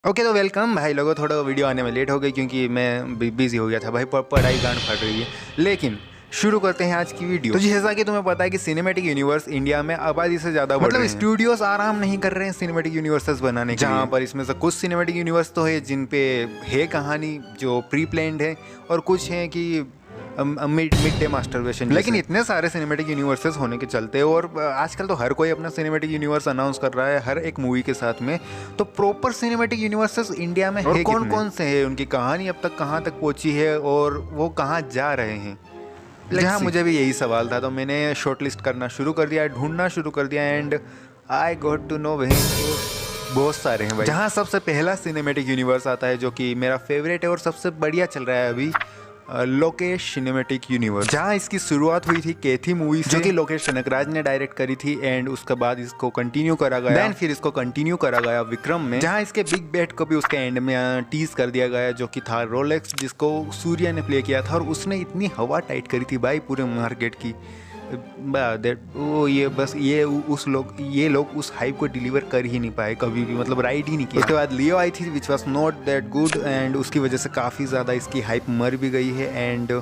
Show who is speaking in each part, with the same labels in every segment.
Speaker 1: Okay तो welcome भाई लोगों। थोड़ा वीडियो आने में लेट हो गई क्योंकि मैं बिजी हो गया था भाई, पढ़ाई गांड फट रही है। लेकिन शुरू करते हैं आज की वीडियो। तो जैसा कि तुम्हें पता है कि सिनेमैटिक यूनिवर्स इंडिया में आबादी से ज्यादा बढ़ रहे हैं। स्टूडियोज आराम नहीं कर रहे हैं सिनेमैटिक यूनिवर्सेस बनाने के लिए। जहाँ पर इसमें से कुछ सिनेमैटिक यूनिवर्स तो है जिन पे है कहानी जो प्री प्लान्ड है, और कुछ है कि मिड डे मास्टरबेशन। लेकिन इतने सारे सिनेमैटिक यूनिवर्सेस होने के चलते, और आजकल तो हर कोई अपना सिनेमैटिक यूनिवर्स अनाउंस कर रहा है हर एक मूवी के साथ में। तो प्रॉपर सिनेमैटिक यूनिवर्सेस इंडिया में है कौन कौन से हैं, उनकी कहानी अब तक कहाँ तक पहुंची है और वो कहाँ जा रहे हैं। जहाँ मुझे भी यही सवाल था, तो मैंने शॉर्टलिस्ट करना शुरू कर दिया, ढूंढना शुरू कर दिया, and I got to know वही बहुत सारे हैं भाई। जहाँ सबसे पहला सिनेमैटिक यूनिवर्स आता है जो कि मेरा फेवरेट है और सबसे बढ़िया चल रहा है अभी, लोकेश सिनेमैटिक यूनिवर्स। जहाँ इसकी शुरुआत हुई थी कैथी मूवी से, जो कि लोकेश कनगराज ने डायरेक्ट करी थी, एंड उसके बाद इसको कंटिन्यू करा गया। देन फिर इसको कंटिन्यू करा गया विक्रम में, जहाँ इसके बिग बैट को भी उसके एंड में टीज कर दिया गया, जो कि था रोलेक्स, जिसको सूर्या ने प्ले किया था, और उसने इतनी हवा टाइट करी थी भाई पूरे मार्केट की। ये लोग उस हाइप को डिलीवर कर ही नहीं पाए कभी भी, मतलब राइड ही नहीं किया। उसके बाद लियो आई थी which was not that good, and उसकी वजह से काफ़ी ज़्यादा इसकी हाइप मर भी गई है। एंड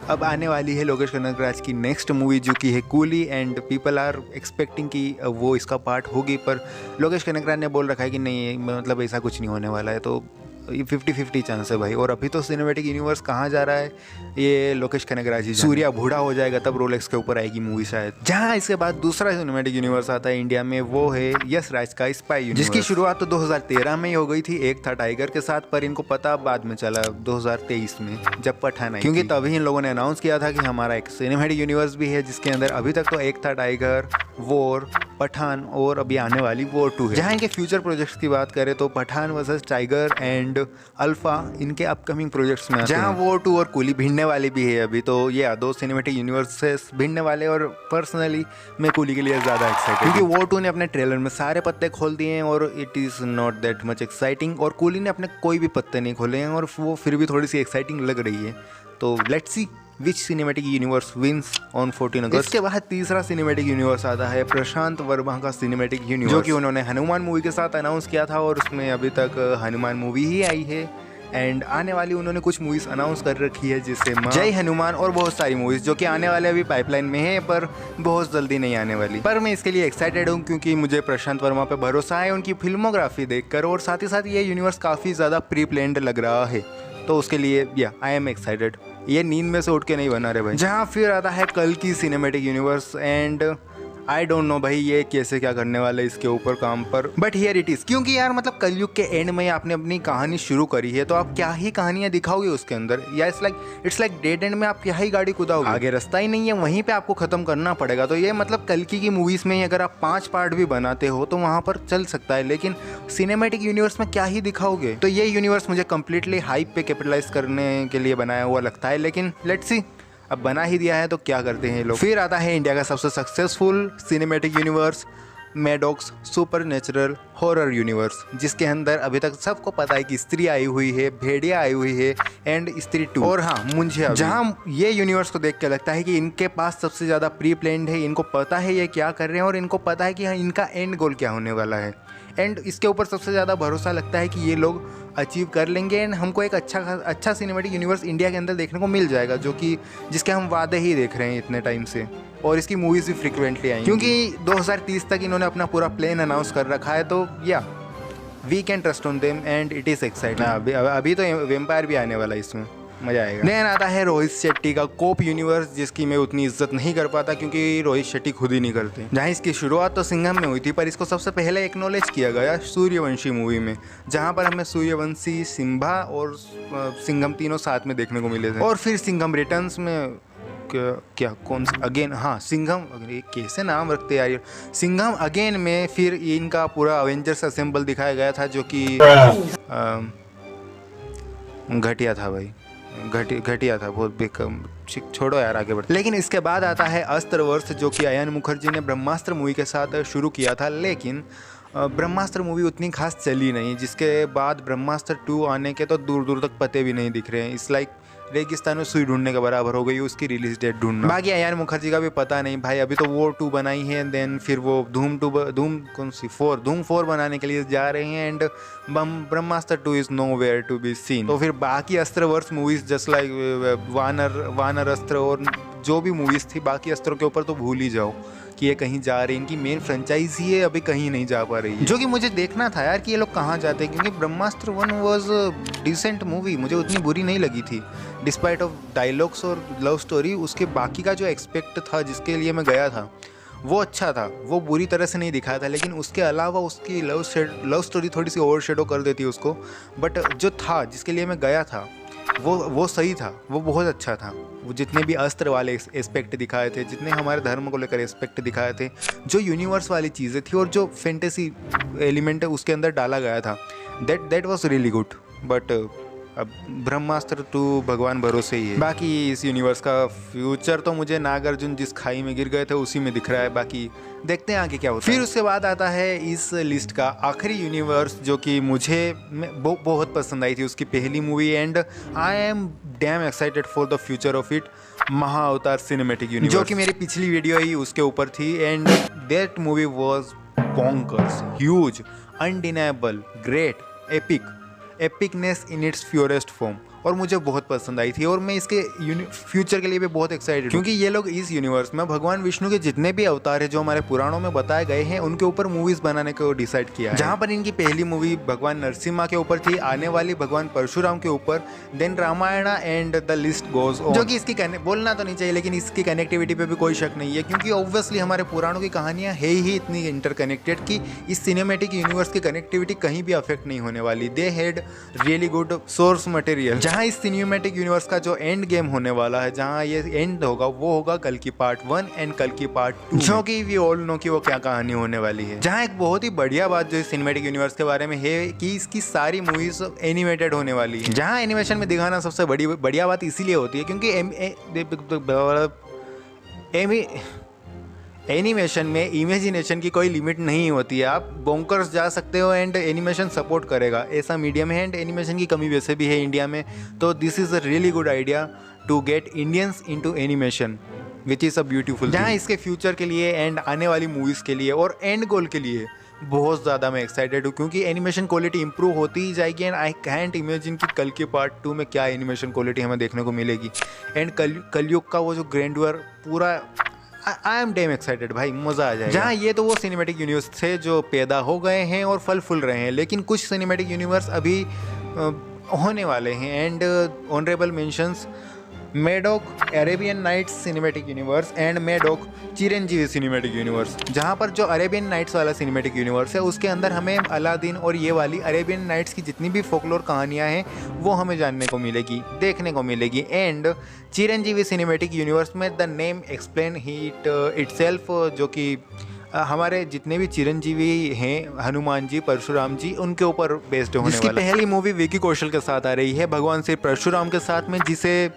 Speaker 1: अब आने वाली है लोकेश कनगराज की नेक्स्ट मूवी जो कि है Coolie, and people are expecting कि वो इसका पार्ट होगी, पर लोकेश कनगराज ने बोल रखा है कि नहीं, मतलब ऐसा कुछ नहीं होने वाला है। तो ये 50-50 चांस है भाई। और अभी तो सिनेमैटिक यूनिवर्स कहाँ जा रहा है, ये लोकेश कनगराज ही। सूर्या बूढ़ा हो जाएगा तब रोलेक्स के ऊपर आएगी मूवी शायद। जहाँ इसके बाद दूसरा सिनेमैटिक यूनिवर्स आता है इंडिया में, वो है यश राज का स्पाई यूनिवर्स, जिसकी शुरुआत तो 2013 में ही हो गई थी। एक था टाइगर के साथ, पर इनको पता बाद में चला 2023 में जब पठान आई, क्योंकि तभी इन लोगों ने अनाउंस किया था कि हमारा एक सिनेमैटिक यूनिवर्स भी है, जिसके अंदर अभी तक तो एक था टाइगर, वॉर, पठान, और अभी आने वाली वॉर 2 है। जहाँ इनके फ्यूचर प्रोजेक्ट्स की बात करें तो पठान वर्सेस टाइगर एंड अल्फा इनके अपकमिंग प्रोजेक्ट्स में आते हैं। जहाँ वॉर 2 और कूली भिड़ने वाली भी है अभी, तो ये दो सिनेमैटिक यूनिवर्सेस भिड़ने वाले। और पर्सनली मैं कूली के लिए ज़्यादा एक्साइटेड, क्योंकि वॉर 2 ने अपने ट्रेलर में सारे पत्ते खोल दिए हैं और it is not that much exciting, और कूली ने अपने कोई भी पत्ते नहीं खोले हैं और वो फिर भी थोड़ी सी एक्साइटिंग लग रही है। तो let's see which cinematic universe wins on 14 August. इसके बाद तीसरा सिनेमैटिक यूनिवर्स आता है प्रशांत वर्मा का सिनेमैटिक यूनिवर्स, जो कि उन्होंने हनुमान मूवी के साथ अनाउंस किया था, और उसमें अभी तक हनुमान मूवी ही आई है। एंड आने वाली उन्होंने कुछ मूवीज अनाउंस कर रखी है, जैसे जय हनुमान और बहुत सारी मूवीज जो कि आने वाले अभी पाइपलाइन में है, पर बहुत जल्दी नहीं आने वाली। पर मैं इसके लिए एक्साइटेड हूँ क्योंकि मुझे प्रशांत वर्मा पे भरोसा है उनकी फिल्मोग्राफी देखकर, और साथ ही साथ ये यूनिवर्स काफ़ी ज़्यादा प्री प्लान्ड लग रहा है। तो उसके लिए आई एम एक्साइटेड। ये नींद में से उठ के नहीं बना रहे भाई। जहाँ फिर आता है कल की cinematic universe, and I don't know भाई ये कैसे क्या करने वाले इसके ऊपर काम पर, बट हियर इट इज। क्योंकि यार मतलब कलयुग के एंड में आपने अपनी कहानी शुरू करी है, तो आप क्या ही कहानियां दिखाओगे उसके अंदर, या इट्स लाइक डेड एंड में आप क्या ही गाड़ी कुदाओगे, आगे रास्ता ही नहीं है, वहीं पे आपको खत्म करना पड़ेगा। तो ये मतलब कल्कि की मूवीज में ही अगर आप 5 पार्ट भी बनाते हो तो वहां पर चल सकता है, लेकिन सिनेमैटिक यूनिवर्स में क्या ही दिखाओगे। तो ये यूनिवर्स मुझे कंप्लीटली हाइप पे कैपिटलाइज करने के लिए बनाया हुआ लगता है, लेकिन लेट्स सी, अब बना ही दिया है तो क्या करते हैं लोग। फिर आता है इंडिया का सबसे successful cinematic universe, Maddox supernatural horror universe, जिसके अंदर अभी तक सबको पता है कि स्त्री आई हुई है, भेड़िया आई हुई है, एंड स्त्री 2, और हाँ मुंजिया। जहाँ ये यूनिवर्स को देख के लगता है कि इनके पास सबसे ज़्यादा प्री प्लान्ड है, इनको पता है ये क्या कर रहे हैं, और इनको पता है कि हाँ इनका एंड गोल क्या होने वाला है, एंड इसके ऊपर सबसे ज़्यादा भरोसा लगता है कि ये लोग अचीव कर लेंगे, एंड हमको एक अच्छा सिनेमैटिक यूनिवर्स इंडिया के अंदर देखने को मिल जाएगा, जो कि जिसके हम वादे ही देख रहे हैं इतने टाइम से, और इसकी मूवीज़ भी फ्रिक्वेंटली आएंगी, क्योंकि 2030 तक इन्होंने अपना पूरा प्लान अनाउंस कर रखा है। तो या we can trust on them and it is exciting. अभी तो वेम्पायर भी आने वाला है, इसमें मजा आएगा। देन आता है रोहित शेट्टी का कोप यूनिवर्स, जिसकी मैं उतनी इज्जत नहीं कर पाता क्योंकि रोहित शेट्टी खुद ही नहीं करते। जहाँ इसकी शुरुआत तो सिंघम में हुई थी, पर इसको सबसे पहले एक्नॉलेज किया गया सूर्यवंशी मूवी में, जहाँ पर हमें सूर्यवंशी, सिम्बा और सिंघम तीनों साथ में देखने को मिले थे। और फिर सिंघम रिटर्न्स में क्या कौन सा अगेन, हाँ सिंघम, कैसे नाम रखते यार, सिंघम अगेन में फिर इनका पूरा अवेंजर्स असेंबल दिखाया गया था, जो कि घटिया था भाई, घटिया था बहुत बेकम। छोड़ो यार आगे बढ़ते। लेकिन इसके बाद आता है अस्त्रवर्ष, जो कि अयन मुखर्जी ने ब्रह्मास्त्र मूवी के साथ शुरू किया था, लेकिन ब्रह्मास्त्र मूवी उतनी खास चली नहीं, जिसके बाद ब्रह्मास्त्र 2 आने के तो दूर दूर तक पते भी नहीं दिख रहे हैं। इट्स लाइक रेगिस्तान में सुई ढूंढने के बराबर हो गई उसकी रिलीज डेट ढूंढना। बाकी अयान मुखर्जी का भी पता नहीं भाई, अभी तो वॉर 2 बनाई है, देन फिर वो धूम 4 बनाने के लिए जा रहे हैं, and Brahmastra 2 is nowhere to be seen. तो फिर बाकी अस्त्रवर्ष मूवीज जस्ट लाइक वानर अस्त्र और जो भी मूवीज थी बाकी अस्त्रों के ऊपर तो भूल ही जाओ कि ये कहीं जा रही है। इनकी मेन फ्रेंचाइज ही है, अभी कहीं नहीं जा पा रही है, जो कि मुझे देखना था यार कि ये लोग कहाँ जाते हैं, क्योंकि ब्रह्मास्त्र 1 वाज डिसेंट मूवी, मुझे उतनी बुरी नहीं लगी थी डिस्पाइट ऑफ डायलॉग्स और लव स्टोरी। उसके बाकी का जो एक्सपेक्ट था जिसके लिए मैं गया था वो अच्छा था, वो बुरी तरह से नहीं दिखाया था, लेकिन उसके अलावा उसकी लव स्टोरी थोड़ी सी ओवर शेडो कर देती है उसको। बट जो था जिसके लिए मैं गया था वो सही था, वो बहुत अच्छा था। वो जितने भी अस्त्र वाले एस्पेक्ट दिखाए थे, जितने हमारे धर्म को लेकर एस्पेक्ट दिखाए थे, जो यूनिवर्स वाली चीज़ें थी और जो फैंटेसी एलिमेंट उसके अंदर डाला गया था, that was really good. But अब ब्रह्मास्त्र 2 भगवान भरोसे ही है। बाकी इस यूनिवर्स का फ्यूचर तो मुझे नागार्जुन जिस खाई में गिर गए थे उसी में दिख रहा है, बाकी देखते हैं आगे क्या होता है। फिर उसके बाद आता है इस लिस्ट का आखिरी यूनिवर्स जो कि मुझे बहुत पसंद आई थी उसकी पहली movie, and I am damn excited for the future of it, Mahavatar cinematic universe, जो कि मेरी पिछली वीडियो ही उसके ऊपर थी। And that movie was bonkers, huge, undeniable, great, epicness in its purest form, और मुझे बहुत पसंद आई थी। और मैं इसके फ्यूचर के लिए भी बहुत एक्साइटेड हूँ, क्योंकि ये लोग इस यूनिवर्स में भगवान विष्णु के जितने भी अवतार है जो हमारे पुराणों में बताए गए हैं उनके ऊपर मूवीज बनाने को डिसाइड किया है। जहाँ पर इनकी पहली मूवी भगवान नरसिम्हा के ऊपर थी, आने वाली भगवान परशुराम के ऊपर, then Ramayana, and the list goes on. जो कि इसकी बोलना तो नहीं चाहिए लेकिन इसकी कनेक्टिविटी पे भी कोई शक नहीं है, क्योंकि ऑब्वियसली हमारे पुराणों की कहानियाँ है ही इतनी इंटरकनेक्टेड कि इस सिनेमैटिक यूनिवर्स की कनेक्टिविटी कहीं भी अफेक्ट नहीं होने वाली। They had really good source material. जहाँ इस सिनेमैटिक यूनिवर्स का जो एंड गेम होने वाला है, जहाँ ये एंड होगा, वो होगा कल की पार्ट 1 एंड कल की पार्ट 2, जो कि वी ऑल नो कि वो क्या कहानी होने वाली है। जहाँ एक बहुत ही बढ़िया बात जो इस सिनेमैटिक यूनिवर्स के बारे में है कि इसकी सारी मूवीज एनिमेटेड होने वाली है। जहाँ एनिमेशन में दिखाना सबसे बढ़िया बात इसीलिए होती है क्योंकि एनिमेशन में इमेजिनेशन की कोई लिमिट नहीं होती है। आप बोंकर्स जा सकते हो एंड एनिमेशन सपोर्ट करेगा, ऐसा मीडियम है। एंड एनिमेशन की कमी वैसे भी है इंडिया में, तो this is a really good idea to get Indians into animation which is a beautiful. जहाँ इसके फ्यूचर के लिए एंड आने वाली मूवीज़ के लिए और एंड गोल के लिए बहुत ज़्यादा मैं एक्साइटेड हूँ, क्योंकि एनिमेशन क्वालिटी इंप्रूव होती ही जाएगी। एंड आई कैंट इमेजिन कि कल के पार्ट 2 में क्या एनिमेशन क्वालिटी हमें देखने को मिलेगी। एंड कलयुग का वो जो ग्रैंडवर पूरा, आई एम डैम एक्साइटेड भाई, मज़ा आ जाएगा। जहाँ ये तो वो सिनेमैटिक यूनिवर्स थे जो पैदा हो गए हैं और फल फूल रहे हैं, लेकिन कुछ सिनेमैटिक यूनिवर्स अभी होने वाले हैं। And honourable mentions Maddock Arabian nights cinematic universe and Maddock Chiranjeevi cinematic universe. जहाँ पर जो अरेबियन नाइट्स वाला सिनेमैटिक यूनिवर्स है उसके अंदर हमें अलादीन और ये वाली अरेबियन नाइट्स की जितनी भी फोकलोर कहानियाँ हैं वो हमें जानने को मिलेगी, देखने को मिलेगी। एंड चिरंजीवी सिनेमैटिक यूनिवर्स में the name explain hit itself, जो कि हमारे जितने भी चिरंजीवी हैं, हनुमान जी, परशुराम जी, उनके ऊपर बेस्ड होने वाला। पहली मूवी विकी कौशल के साथ आ रही है, भगवान श्री परशुराम के साथ में, जिसे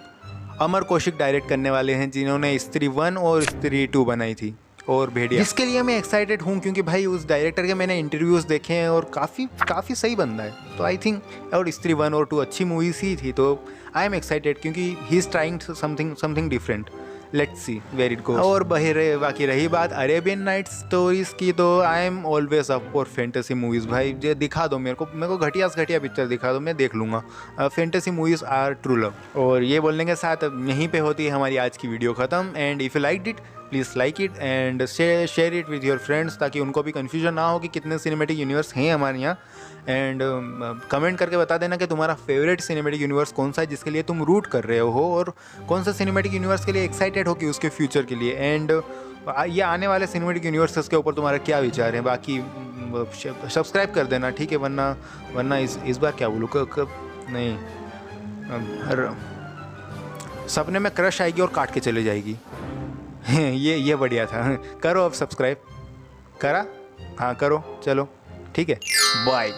Speaker 1: अमर कौशिक डायरेक्ट करने वाले हैं, जिन्होंने स्त्री 1 और स्त्री 2 बनाई थी और भेड़िया। इसके लिए मैं एक्साइटेड हूँ क्योंकि भाई उस डायरेक्टर के मैंने इंटरव्यूज़ देखे हैं और काफ़ी सही बंदा है। तो आई थिंक, और स्त्री 1 और 2 अच्छी मूवीज ही थी, तो आई एम एक्साइटेड क्योंकि he is trying something different. Let's see where it goes. और बाकी रही बात अरेबियन नाइट्स स्टोरीज की, तो I am always up for fantasy movies. भाई जो दिखा दो मेरे को घटिया से घटिया पिक्चर दिखा दो, मैं देख लूँगा। Fantasy movies are true love. और ये बोलने के साथ यहीं पे होती है हमारी आज की वीडियो ख़त्म। And if you like it please like it and share it with your friends, ताकि उनको भी कन्फ्यूजन ना हो कि कितने सिनेमैटिक यूनिवर्स हैं हमारे यहाँ। एंड कमेंट करके बता देना कि तुम्हारा फेवरेट सिनेमैटिक यूनिवर्स कौन सा है जिसके लिए तुम रूट कर रहे हो, और कौन सा सिनेमैटिक यूनिवर्स के लिए एक्साइटेड हो कि उसके फ्यूचर के लिए। एंड ये आने वाले सिनेमैटिक यूनिवर्सेस के ऊपर तुम्हारा क्या विचार है। बाकी सब्सक्राइब कर देना, ठीक है, वरना इस बार क्या बोलूँ, नहीं, सपने में क्रश आएगी और काट के चले जाएगी। ये बढ़िया था। करो अब सब्सक्राइब, करा? हाँ करो, चलो ठीक है, बाय।